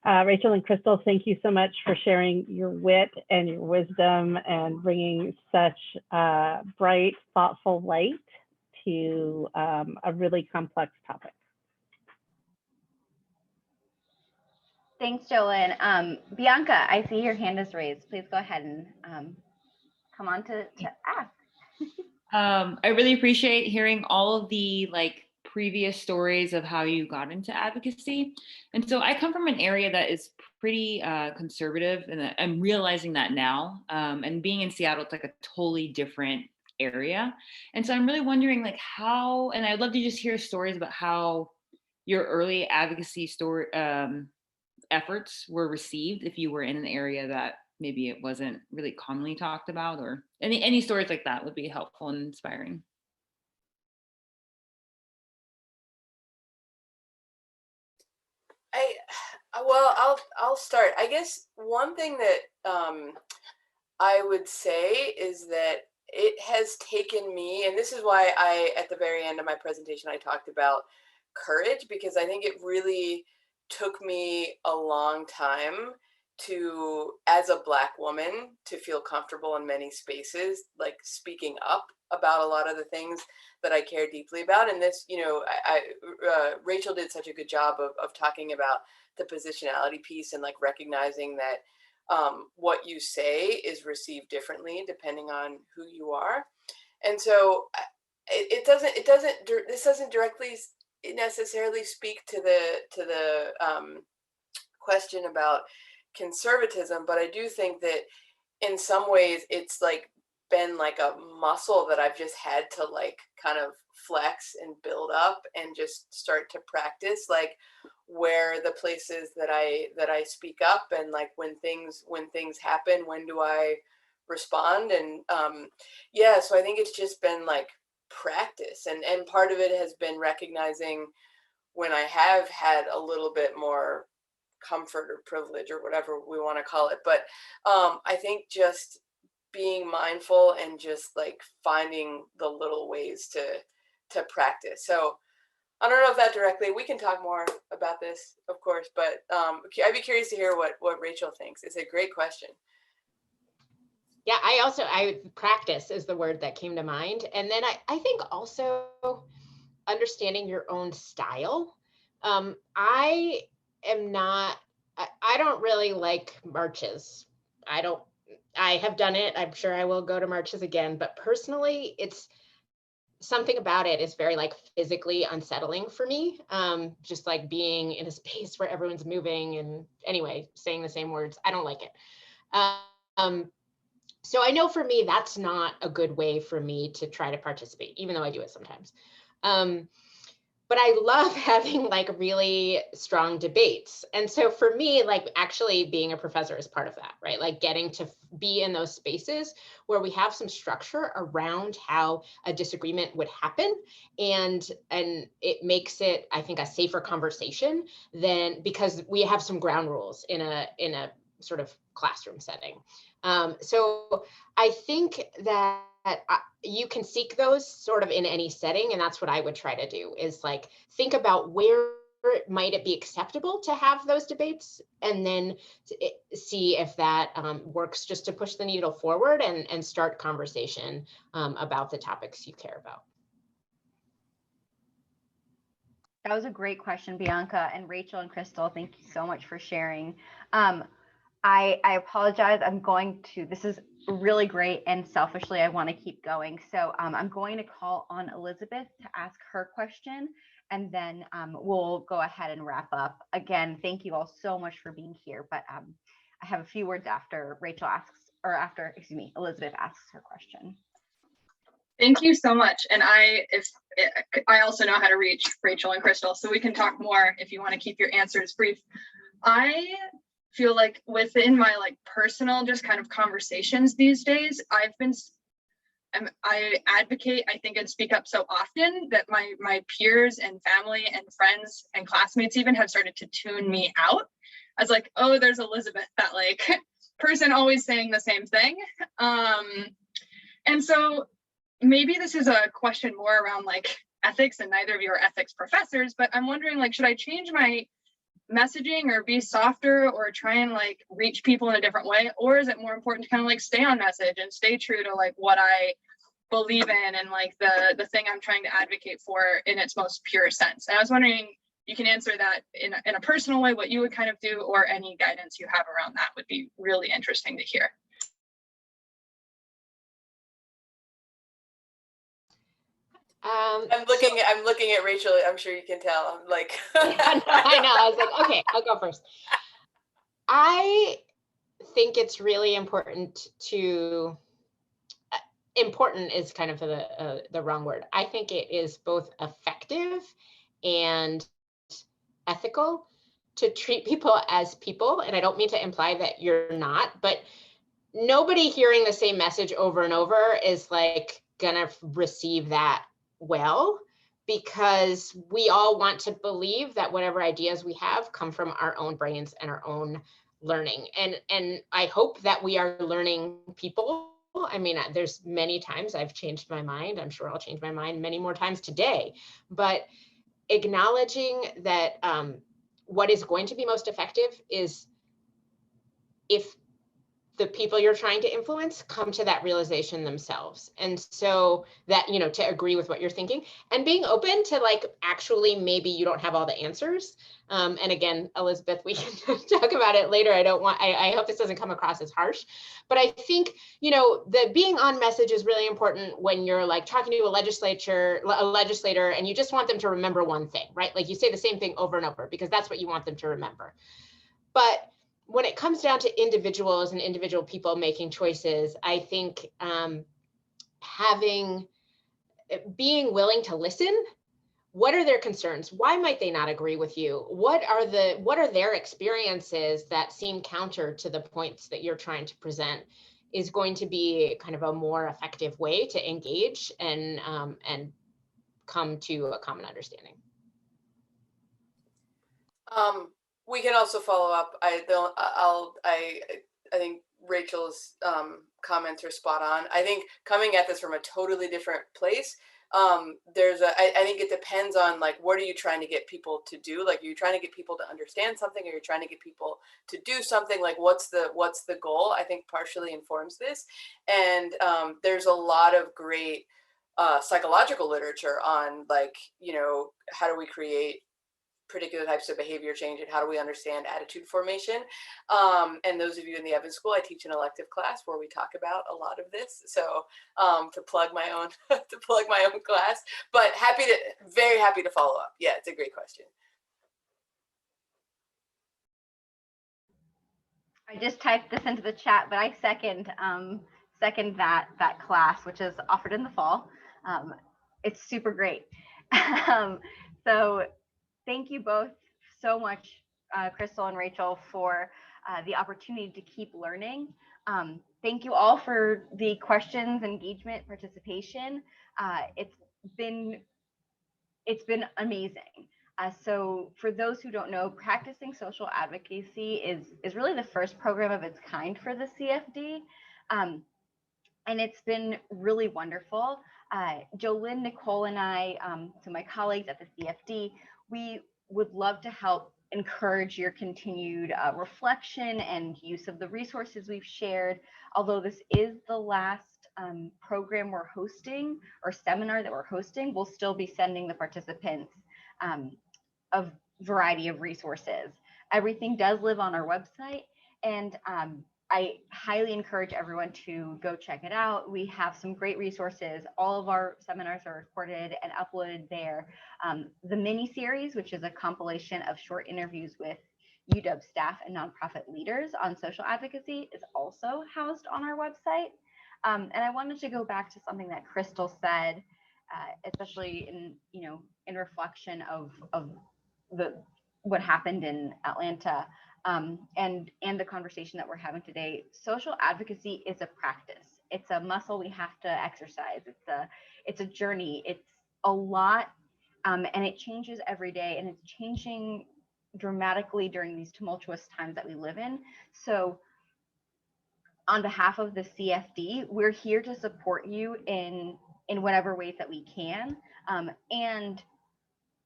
Rachel and Crystal, thank you so much for sharing your wit and your wisdom and bringing such bright, thoughtful light to a really complex topic. Thanks, Jolyn. Bianca, I see your hand is raised. Please go ahead and come on to ask. I really appreciate hearing all of the previous stories of how you got into advocacy. And so I come from an area that is pretty conservative, and I'm realizing that now. And being in Seattle, it's like a totally different area. And so I'm really wondering how, and I'd love to just hear stories about how your early advocacy story efforts were received if you were in an area that maybe it wasn't really commonly talked about, or any stories like that would be helpful and inspiring. I'll start. I guess one thing that I would say is that it has taken me, and this is why at the very end of my presentation, I talked about courage, because I think it really took me a long time to, as a Black woman, to feel comfortable in many spaces, like speaking up about a lot of the things that I care deeply about. And this, Rachel did such a good job of talking about the positionality piece and recognizing that what you say is received differently depending on who you are. And so this doesn't directly necessarily speak to the question about conservatism, but I do think that in some ways it's been a muscle that I've just had to kind of flex and build up and just start to practice, where the places that I speak up, and when things happen, when do I respond? And so I think it's just been practice, and part of it has been recognizing when I have had a little bit more comfort or privilege or whatever we want to call it. But I think just being mindful and just finding the little ways to practice. So I don't know if that directly, we can talk more about this, of course, but I'd be curious to hear what Rachel thinks. It's a great question. Yeah, I practice is the word that came to mind. And then I think also understanding your own style. I don't really like marches. I have done it. I'm sure I will go to marches again, but personally, something about it is very like physically unsettling for me. Just like being in a space where everyone's moving and anyway, saying the same words. I don't like it. So I know for me, that's not a good way for me to try to participate, even though I do it sometimes. But I love having like really strong debates. And so for me, like actually being a professor is part of that, right? Like getting to be in those spaces where we have some structure around how a disagreement would happen. And it makes it, I think, a safer conversation than, because we have some ground rules in a sort of classroom setting. So I think that you can seek those sort of in any setting. And that's what I would try to do, is like, think about where might it be acceptable to have those debates, and then see if that works just to push the needle forward and start conversation about the topics you care about. That was a great question, Bianca, and Rachel and Crystal, thank you so much for sharing. I apologize. This is really great, and selfishly, I want to keep going. So I'm going to call on Elizabeth to ask her question, and then we'll go ahead and wrap up. Again, thank you all so much for being here, but I have a few words after Elizabeth asks her question. Thank you so much. And I also know how to reach Rachel and Crystal, so we can talk more if you want to keep your answers brief. I feel like within my like personal just kind of conversations these days, I advocate, I think, and speak up so often that my peers and family and friends and classmates even have started to tune me out as like, oh, there's Elizabeth, that like person always saying the same thing. And so maybe this is a question more around like ethics, and neither of you are ethics professors, but I'm wondering, like, should I change my messaging or be softer or try and like reach people in a different way? Or is it more important to kind of like stay on message and stay true to like what I believe in and like the thing I'm trying to advocate for in its most pure sense? And I was wondering, you can answer that in a personal way, what you would kind of do, or any guidance you have around that would be really interesting to hear. I'm looking at Rachel. I'm sure you can tell. I'm like, I know. I was like, okay, I'll go first. I think it's really important to. Important is kind of the wrong word. I think it is both effective and ethical to treat people as people. And I don't mean to imply that you're not, but nobody hearing the same message over and over is like gonna receive that well, because we all want to believe that whatever ideas we have come from our own brains and our own learning. And I hope that we are learning people. I mean, there's many times I've changed my mind. I'm sure I'll change my mind many more times today, but acknowledging that what is going to be most effective is if the people you're trying to influence come to that realization themselves. And so that, you know, to agree with what you're thinking and being open to like, actually, maybe you don't have all the answers. And again, Elizabeth, we can talk about it later. I hope this doesn't come across as harsh, but I think, you know, the being on message is really important when you're like talking to a legislator, and you just want them to remember one thing, right? Like you say the same thing over and over because that's what you want them to remember. But when it comes down to individuals and individual people making choices, I think being willing to listen. What are their concerns? Why might they not agree with you? What are their experiences that seem counter to the points that you're trying to present is going to be kind of a more effective way to engage and come to a common understanding. We can also follow up. I think Rachel's comments are spot on. I think coming at this from a totally different place, I think it depends on like, what are you trying to get people to do? Like, are you trying to get people to understand something, or you're trying to get people to do something? Like, what's the goal? I think partially informs this. And there's a lot of great psychological literature on like, you know, how do we create particular types of behavior change and how do we understand attitude formation. And those of you in the Evans School, I teach an elective class where we talk about a lot of this. So to plug my own class, but very happy to follow up. Yeah, it's a great question. I just typed this into the chat, but I second that class, which is offered in the fall. It's super great. So thank you both so much, Crystal and Rachel, for the opportunity to keep learning. Thank you all for the questions, engagement, participation. It's been amazing. So for those who don't know, Practicing Social Advocacy is really the first program of its kind for the CFD. And it's been really wonderful. Jolynn, Nicole, and I, so my colleagues at the CFD, we would love to help encourage your continued reflection and use of the resources we've shared. Although this is the last program we're hosting or seminar that we're hosting, we'll still be sending the participants a variety of resources. Everything does live on our website, and I highly encourage everyone to go check it out. We have some great resources. All of our seminars are recorded and uploaded there. The mini series, which is a compilation of short interviews with UW staff and nonprofit leaders on social advocacy, is also housed on our website. And I wanted to go back to something that Crystal said, especially in reflection of what happened in Atlanta. And the conversation that we're having today. Social advocacy is a practice. It's a muscle we have to exercise. It's a journey. It's a lot, and it changes every day, and it's changing dramatically during these tumultuous times that we live in. So on behalf of the CFD, we're here to support you in whatever ways that we can, and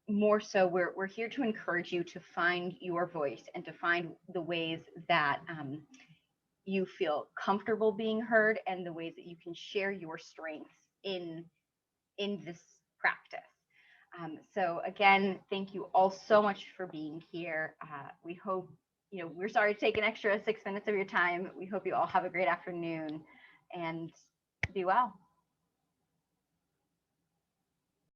more so, we're here to encourage you to find your voice and to find the ways that you feel comfortable being heard and the ways that you can share your strengths in this practice. So again, thank you all so much for being here. We hope, we're sorry to take an extra 6 minutes of your time. We hope you all have a great afternoon and be well.